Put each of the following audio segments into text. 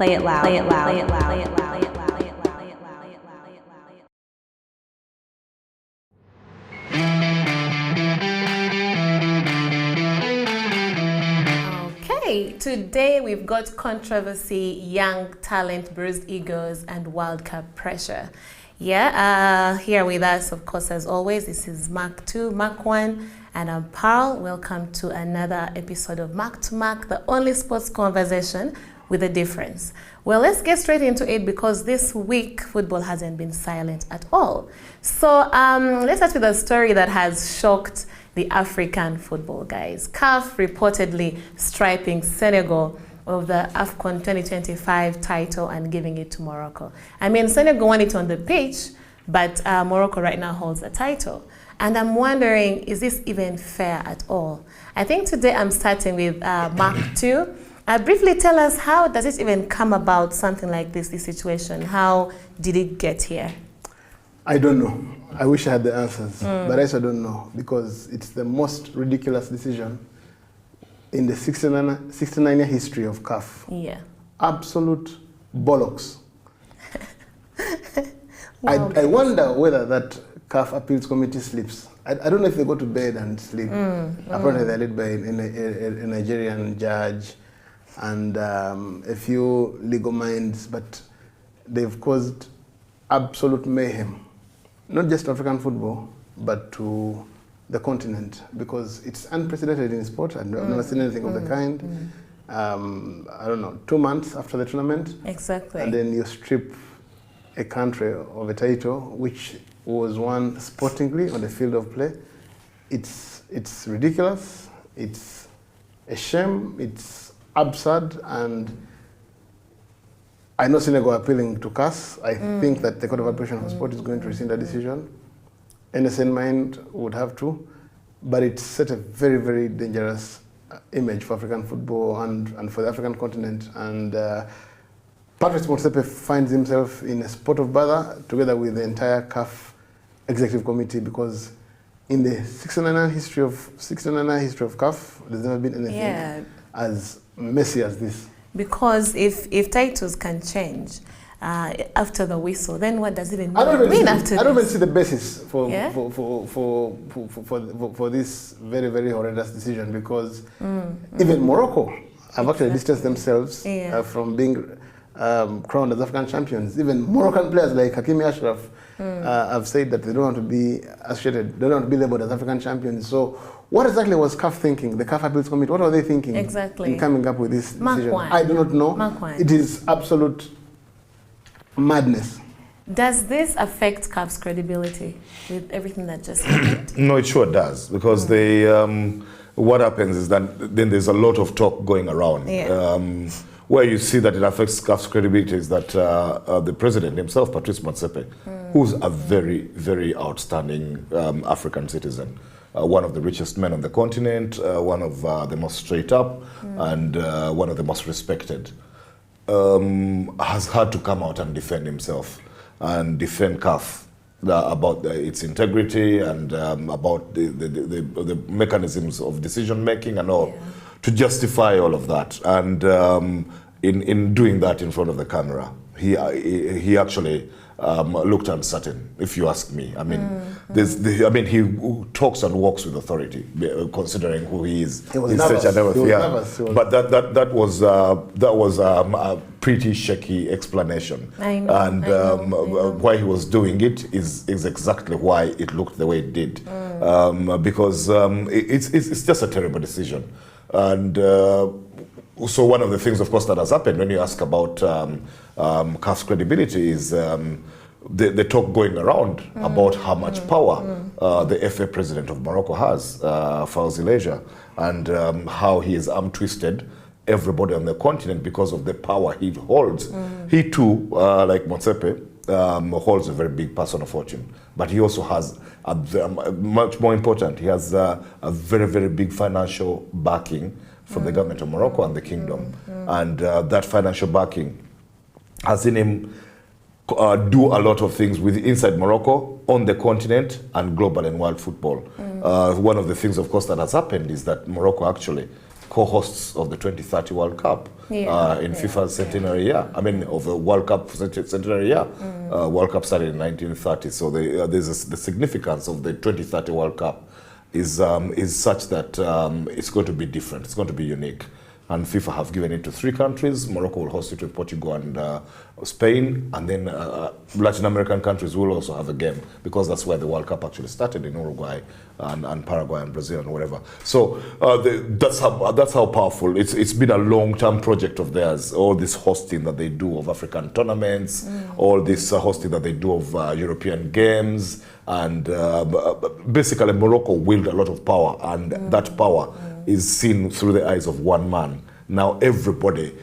Play it loud. Play it loud. Play it loud. Play it loud. Okay, today we've got controversy, young talent, bruised egos, and World Cup pressure. Yeah, here with us, of course, as always, this is Mark 2, Mark 1, and I'm Pearl. Welcome to another episode of Mark to Mark, the only sports conversation with a difference. Well, let's get straight into it because this week football hasn't been silent at all. So let's start with a story that has shocked the African football guys. CAF reportedly striping Senegal of the AFCON 2025 title and giving it to Morocco. I mean, Senegal won it on the pitch, but Morocco right now holds the title. And I'm wondering, is this even fair at all? I think today I'm starting with Mark 2. Briefly tell us, how does it even come about, something like this situation? How did it get here? I don't know. I wish I had the answers, but I also don't know because it's the most ridiculous decision in the 69-year history of CAF. Yeah. Absolute bollocks. Wow. I wonder whether that CAF appeals committee sleeps. I don't know if they go to bed and sleep. Apparently they're led by a Nigerian judge and a few legal minds, but they've caused absolute mayhem. Not just to African football, but to the continent, because it's unprecedented in sport. I've never seen anything of the kind. I don't know, 2 months after the tournament. Exactly. And then you strip a country of a title, which was won sportingly on the field of play. It's ridiculous, it's a shame, it's absurd, and I know Senegal are appealing to CAS. I think that the Court of Arbitration for Sport is going to rescind that decision. NSN mind would have to, but it set a very, very dangerous image for African football and for the African continent. And Patrice Motsepe finds himself in a spot of bother together with the entire CAF executive committee, because in the 69 history of CAF, there's never been anything as messy as this. Because if titles can change after the whistle, then what does it even mean after I don't even see the basis for this very, very horrendous decision, because even Morocco have actually distanced themselves from being crowned as African champions. Even Moroccan players like Hakimi Ashraf have said that they don't want to be associated, they don't want to be labeled as African champions. So what exactly was CAF thinking, the CAF Appeals Committee? What were they thinking in coming up with this decision? I do not know. It is absolute madness. Does this affect CAF's credibility with everything that just happened? No, it sure does, because what happens is that then there's a lot of talk going around. Where you see that it affects CAF's credibility is that the president himself, Patrice Motsepe, who's a very, very outstanding African citizen, one of the richest men on the continent, one of the most straight up, and one of the most respected, has had to come out and defend himself and defend CAF about its integrity and about the mechanisms of decision making and all, to justify all of that. And in doing that in front of the camera, he actually looked uncertain, if you ask me. I mean, he talks and walks with authority, considering who he is. He was nervous. But that was a pretty shaky explanation. I know. Why he was doing it is exactly why it looked the way it did, because it's just a terrible decision. And so one of the things, of course, that has happened when you ask about CAF's credibility is the talk going around about how much power the FA president of Morocco has, Fawzi Leja, and how he has arm-twisted everybody on the continent because of the power he holds. He too, like Motsepe, holds a very big personal fortune, but he also has much more important, he has a very, very big financial backing from the government of Morocco and the kingdom. And that financial backing has seen him do a lot of things inside Morocco, on the continent, and global and world football. One of the things, of course, that has happened is that Morocco actually co-hosts of the 2030 World Cup in FIFA's centenary year. I mean, of the World Cup centenary year. World Cup started in 1930, so the significance of the 2030 World Cup is such that it's going to be different. It's going to be unique. And FIFA have given it to 3 countries. Morocco will host it with Portugal and Spain, and then Latin American countries will also have a game, because that's where the World Cup actually started, in Uruguay and Paraguay and Brazil and whatever. So that's how powerful. It's been a long-term project of theirs. All this hosting that they do of African tournaments, all this hosting that they do of European games, and basically Morocco wield a lot of power, and that power is seen through the eyes of one man. Now everybody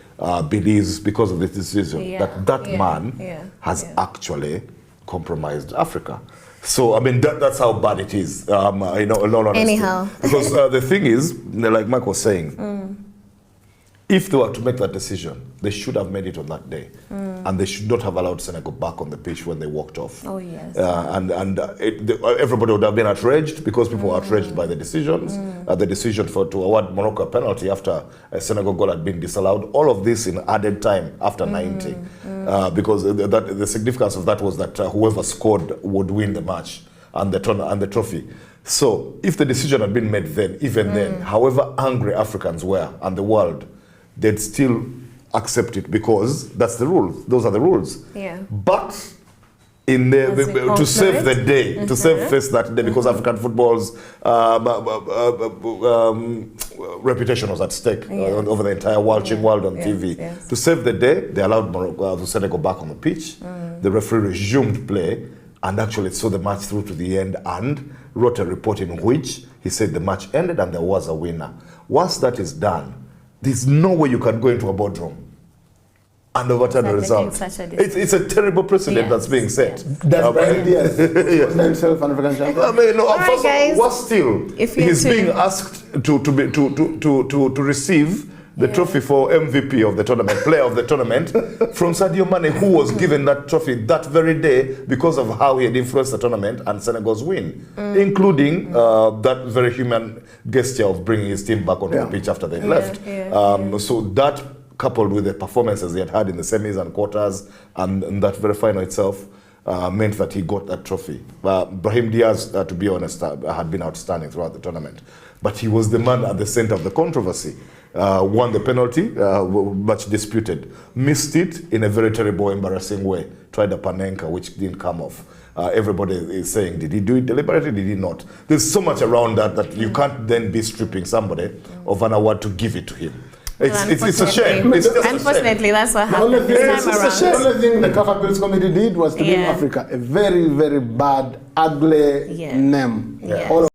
believes, because of this decision, that man has actually compromised Africa. So I mean, that's how bad it is. In all honesty. Anyhow, because the thing is, like Mark was saying, if they were to make that decision, they should have made it on that day, and they should not have allowed Senegal back on the pitch when they walked off. Oh yes. Everybody would have been outraged, because people were outraged by the decisions. The decision to award Morocco a penalty after a Senegal goal had been disallowed. All of this in added time after 90, because the significance of that was that whoever scored would win the match and the trophy. So if the decision had been made then, even then, however angry Africans were and the world, they'd still accept it, because that's the rules. Those are the rules. Yeah. But in to save the day, to save face that day, because African football's reputation was at stake over the entire watching world on TV. Yes. To save the day, they allowed Morocco, Senegal back on the pitch. The referee resumed play and actually saw the match through to the end and wrote a report in which he said the match ended and there was a winner. Once that is done, there's no way you can go into a boardroom and overturn the result. It's a terrible precedent that's being set. That's Brahim Diaz. Himself an African champion. I mean, what's still, he's being asked to receive the trophy for MVP of the tournament, player of the tournament, from Sadio Mane, who was given that trophy that very day because of how he had influenced the tournament and Senegal's win, including that very human gesture of bringing his team back onto the pitch after they left. So that, coupled with the performances he had in the semis and quarters, and that very final itself, meant that he got that trophy. Brahim Diaz, to be honest, had been outstanding throughout the tournament. But he was the man at the center of the controversy. Won the penalty, much disputed. Missed it in a very terrible, embarrassing way. Tried a Panenka, which didn't come off. Everybody is saying, did he do it deliberately? Did he not? There's so much around that you can't then be stripping somebody of an award to give it to him. It's a shame. Unfortunately, that's what happened this time around. The only thing the CAF Appeals Committee did was to give Africa a very, very bad, ugly name. Yeah. All